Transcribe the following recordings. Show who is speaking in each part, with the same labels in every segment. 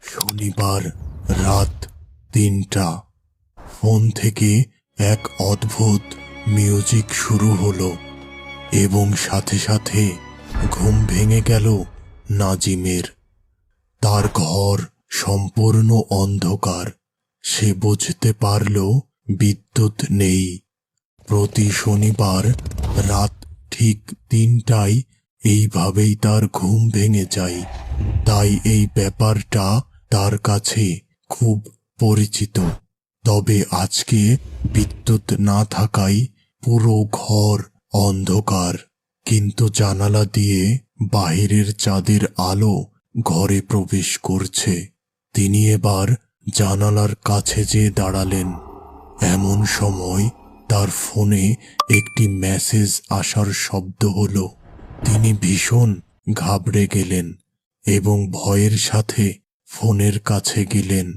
Speaker 1: শনিবার রাত ৩টা। ফোন থেকে এক অদ্ভুত মিউজিক শুরু হলো এবং সাথে সাথে ঘুম ভেঙে গেল নাজিমের। তার ঘর সম্পূর্ণ অন্ধকার। সে বুঝতে পারল বিদ্যুৎ নেই। প্রতি শনিবার রাত ঠিক ৩টায় এইভাবেই তার ঘুম ভেঙে যায়। তাই এই ব্যাপারটা তার কাছে খুব পরিচিত। তবে আজকে বিদ্যুৎ না থাকায় পুরো ঘর অন্ধকার, কিন্তু জানালা দিয়ে বাহিরের চাঁদের আলো ঘরে প্রবেশ করছে। তিনি এবার জানালার কাছে যেয়ে দাঁড়ালেন। এমন সময় তার ফোনে একটি মেসেজ আসার শব্দ হলো। তিনি ভীষণ ঘাবড়ে গেলেন এবং ভয়ের সাথে ফোনের কাছে গেলেন।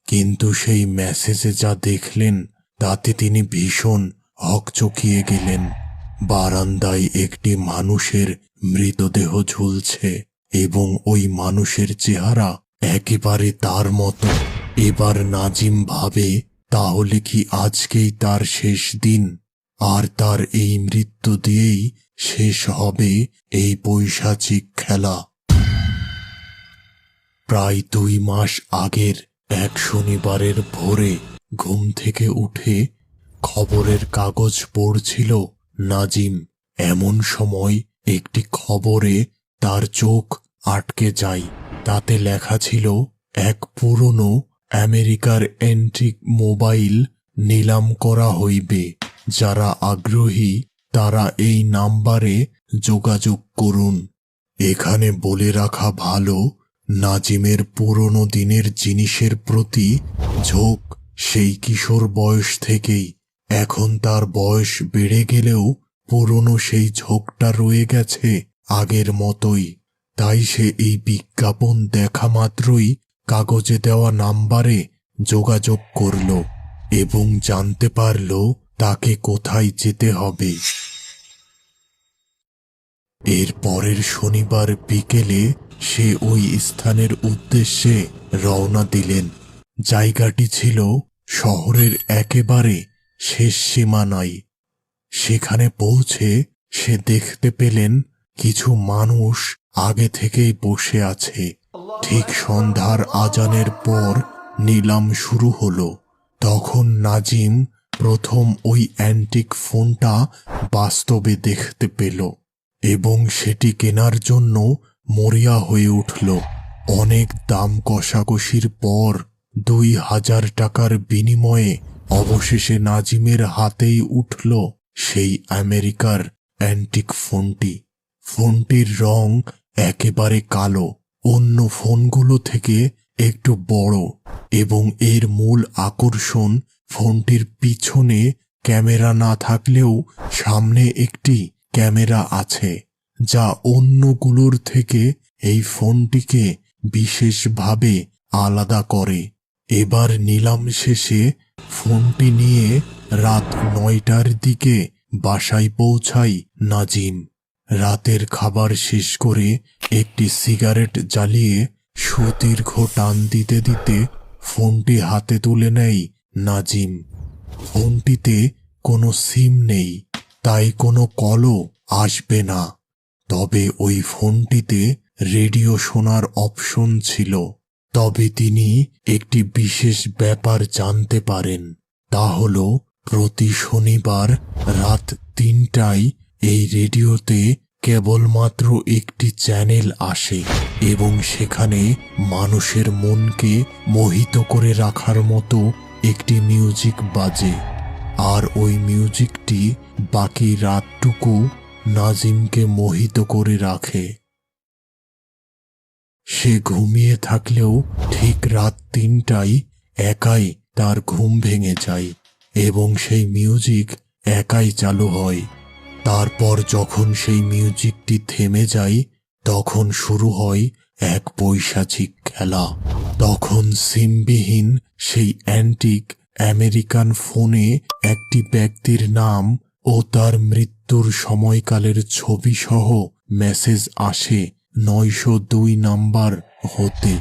Speaker 1: কিন্তু সেই মেসেজে যা দেখলেন তাতে তিনি ভীষণ হকচকিয়ে গেলেন। বারান্দায় একটি মানুষের মৃতদেহ ঝুলছে এবং ওই মানুষের চেহারা একেবারে তার মতো। এবার নাজিম ভাবে, তাহলে কি আজকেই তার শেষ দিন, আর তার এই মৃত্যু দিয়েই শেষ হবে এই পৈশাচিক খেলা। প্রায় ২ মাস আগের এক শনিবারের ভোরে ঘুম থেকে উঠে খবরের কাগজ পড়ছিল নাজিম। এমন সময় একটি খবরে তার চোখ আটকে যায়। তাতে লেখা ছিল, এক পুরনো আমেরিকার অ্যান্টিক মোবাইল নিলাম করা হইবে। যারা আগ্রহী তারা এই নাম্বারে যোগাযোগ করুন। এখানে বলে রাখা ভালো, নাজিমের পুরনো দিনের জিনিসের প্রতি ঝোঁক সেই কিশোর বয়স থেকেই। এখন তার বয়স বেড়ে গেলেও পুরনো সেই ঝোঁকটা রয়ে গেছে আগের মতোই। তাই সে এই বিজ্ঞাপন দেখা মাত্রই কাগজে দেওয়া নাম্বারে যোগাযোগ করল এবং জানতে পারল তাকে কোথায় যেতে হবে। এর পরের শনিবার বিকেলে সে ওই স্থানের উদ্দেশ্যে রওনা দিলেন। জায়গাটি ছিল শহরের একেবারে শেষ সীমানায়। সেখানে পৌঁছে সে দেখতে পেলেন কিছু মানুষ আগে থেকেই বসে আছে। ঠিক সন্ধ্যার আজানের পর নিলাম শুরু হলো। তখন নাজিম প্রথম ওই অ্যান্টিক ফোনটা বাস্তবে দেখতে পেল এবং সেটি কেনার জন্য মরিয়া হয়ে উঠল। অনেক দাম কষাকষির পর ২,০০০ টাকার বিনিময়ে অবশেষে নাজিমের হাতেই উঠল সেই আমেরিকার অ্যান্টিক ফোনটি। ফোনটির রং একেবারে কালো, অন্য ফোনগুলো থেকে একটু বড়, এবং এর মূল আকর্ষণ ফোনটির পিছনে ক্যামেরা না থাকলেও সামনে একটি ক্যামেরা আছে, যা অন্যগুলোর থেকে এই ফোনটিকে বিশেষভাবে আলাদা করে। এবার নিলাম শেষে ফোনটি নিয়ে রাত ৯টার দিকে বাসায় পৌঁছায় নাজিম। রাতের খাবার শেষ করে একটি সিগারেট জ্বালিয়ে সুদীর্ঘ টান দিতে দিতে ফোনটি হাতে তুলে নেয় নাজিম। ফোনটিতে কোনো সিম নেই, তাই কোনো কলও আসবে না। তবে ওই ফোনটিতে রেডিও শোনার অপশন ছিল। তবে তিনি একটি বিশেষ ব্যাপার জানতে পারেন, তা হল প্রতি শনিবার রাত ৩টায় এই রেডিওতে কেবলমাত্র একটি চ্যানেল আসে এবং সেখানে মানুষের মনকে মোহিত করে রাখার মতো একটি মিউজিক বাজে। আর ওই মিউজিকটি বাকি রাতটুকু নাজিমকে মোহিত করে রাখে। সে ঘুমিয়ে থাকলেও ঠিক রাত ৩টায় একাই তার ঘুম ভেঙে যায় এবং সেই মিউজিক একাই চালু হয়। তারপর যখন সেই মিউজিকটি থেমে যায় তখন শুরু হয় এক পৈশাচিক খেলা। তখন সিমবিহীন সেই অ্যান্টিক আমেরিকান ফোনে একটি ব্যক্তির নাম ও তার মৃত্যুর সময়কালের ছবি সহ মেসেজ আসে ৯০২ নাম্বার হতে।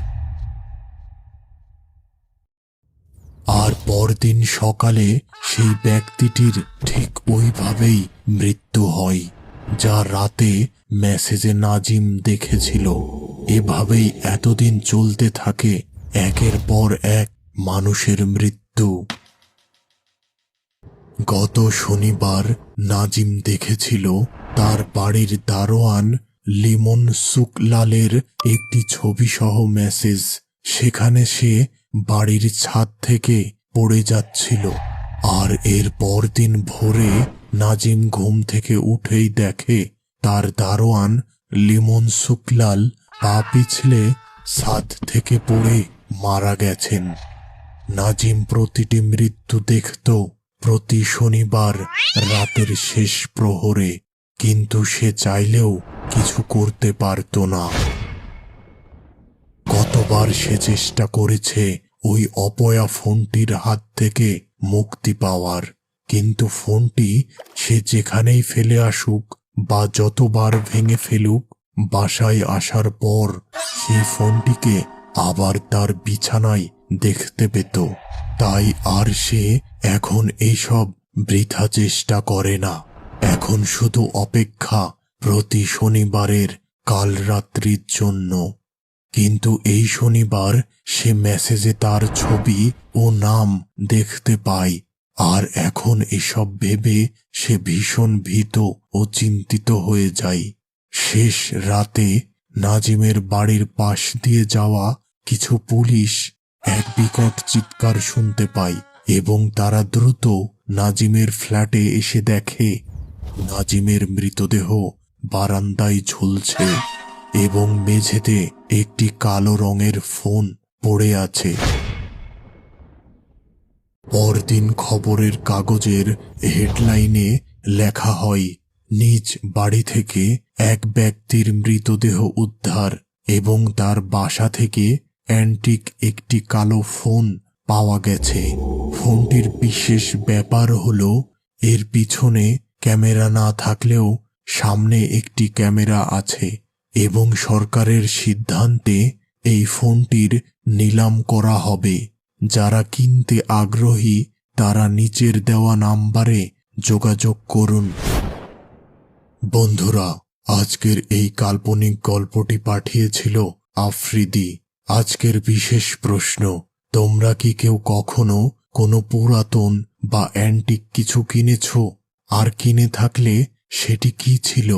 Speaker 1: আর পরদিন সকালে সেই ব্যক্তিটির ঠিক ওইভাবেই মৃত্যু হয়, যা রাতে মেসেজে নাজিম দেখেছিল। এভাবেই এতদিন চলতে থাকে একের পর এক মানুষের মৃত্যু। গত শনিবার নাজিম দেখেছিল তার বাড়ির দারোয়ান লিমন শুকলালের একটি ছবিসহ মেসেজ। সেখানে সে বাড়ির ছাদ থেকে পড়ে যাচ্ছিল। আর এর পরদিন ভোরে নাজিম ঘুম থেকে উঠেই দেখে তার দারোয়ান লিমন শুকলাল পা পিছলে ছাদ থেকে পড়ে মারা গেছেন। নাজিম প্রতিটি মৃত্যু দেখত প্রতি শনিবার রাতের শেষ প্রহরে, কিন্তু সে চাইলেও কিছু করতে পারত না। কতবার সে চেষ্টা করেছে ওই অপয়া ফোনটির হাত থেকে মুক্তি পাওয়ার, কিন্তু ফোনটি সে যেখানেই ফেলে আসুক বা যতবার ভেঙে ফেলুক, বাসায় আসার পর সেই ফোনটিকে আবার তার বিছানায় দেখতে পেত। তাই আর সে এখন এইসব বৃথা চেষ্টা করে না। এখন শুধু অপেক্ষা প্রতি শনিবারের কাল রাত্রির জন্য। কিন্তু এই শনিবার সে মেসেজে তার ছবি ও নাম দেখতে পায়। আর এখন এসব ভেবে সে ভীষণ ভীত ও চিন্তিত হয়ে যায়। শেষ রাতে নাজিমের বাড়ির পাশ দিয়ে যাওয়া কিছু পুলিশ এক বিকট চিৎকার শুনতে পায় এবং তারা দ্রুত নাজিমের ফ্ল্যাটে এসে দেখে নাজিমের মৃতদেহ বারান্দায় ঝুলছে এবং মেঝেতে একটি কালো রঙের ফোন পড়ে আছে। পরদিন খবরের কাগজের হেডলাইনে লেখা হয়, নিজ বাড়ি থেকে এক ব্যক্তির মৃতদেহ উদ্ধার এবং তার বাসা থেকে অ্যান্টিক একটি কালো ফোন পাওয়া গেছে। ফোনটির বিশেষ ব্যাপার হলো এর পিছনে ক্যামেরা না থাকলেও সামনে একটি ক্যামেরা আছে এবং সরকারের সিদ্ধান্তে এই ফোনটির নিলাম করা হবে। যারা কিনতে আগ্রহী তারা নিচের দেওয়া নাম্বারে যোগাযোগ করুন। বন্ধুরা, আজকের এই কাল্পনিক গল্পটি পাঠিয়েছিল আফ্রিদি। আজকের বিশেষ প্রশ্ন, তোমরা কি কেউ কখনো কোনো পুরাতন বা অ্যান্টিক কিছু কিনেছ? আর কিনে থাকলে সেটি কি ছিল